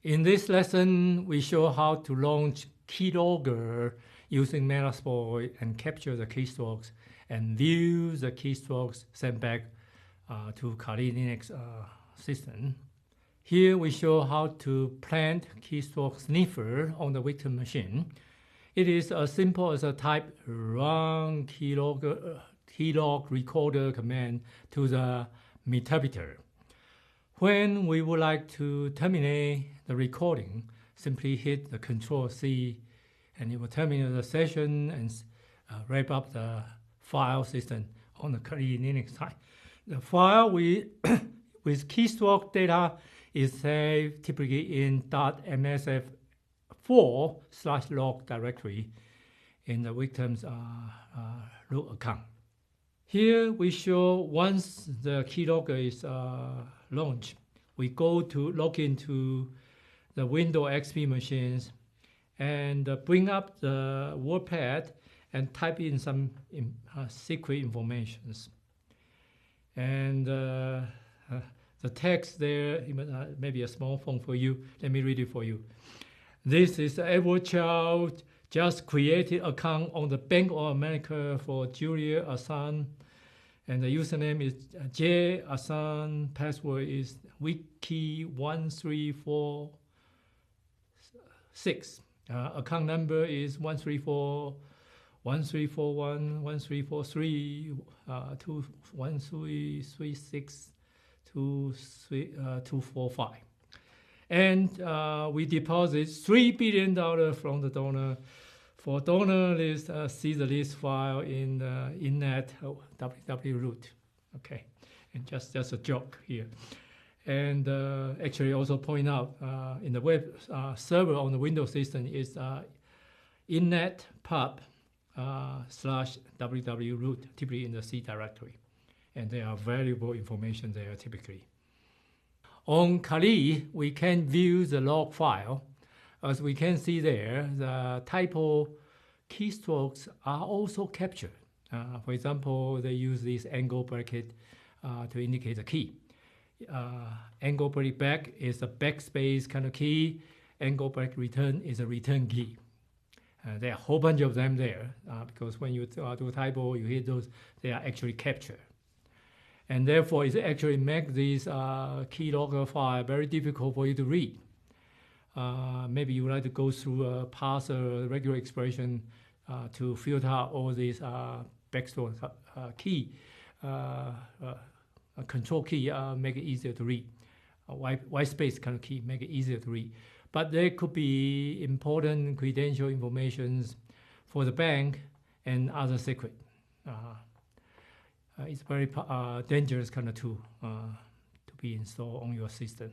In this lesson, we show how to launch Keylogger using Metasploit and capture the keystrokes and view the keystrokes sent back to Kali Linux system. Here we show how to plant keystroke sniffer on the victim machine. It is as simple as a type run keylog recorder command to the meterpreter. When we would like to terminate the recording, simply hit the Ctrl C and it will terminate the session and wrap up the file system on the Kali Linux side. The file with keystroke data is saved typically in .msf4/log directory in the victim's root account. Here we show once the keylogger is launched, we go to log into the Windows XP machines and bring up the WordPad and type in some secret informations. And the text there, maybe a small font for you. Let me read it for you. This is Edward Chow, just created account on the Bank of America for Julia Assange. And the username is jassange, password is wiki1346. Account number is 134 1341 1343 21336 245. And we deposit $3 billion from the donor. For donor list, see the list file in the innet www. Okay, and just a joke here. And actually also point out in the web server on the Windows system is innet pub /www root, typically in the C directory. And there are valuable information there typically. On Kali, we can view the log file. As we can see there, the typo keystrokes are also captured. For example, they use this angle bracket to indicate the key. Angle bracket back is a backspace kind of key. Angle bracket return is a return key. There are a whole bunch of them there because when you do typo, you hit those, they are actually captured. And therefore, it actually makes this keylogger file very difficult for you to read. Maybe you would like to go through a parser, regular expression to filter out all these backstore key, control key, make it easier to read. White space kind of key, make it easier to read. But there could be important credential informations for the bank and other secret. It's very dangerous kind of tool to be installed on your system.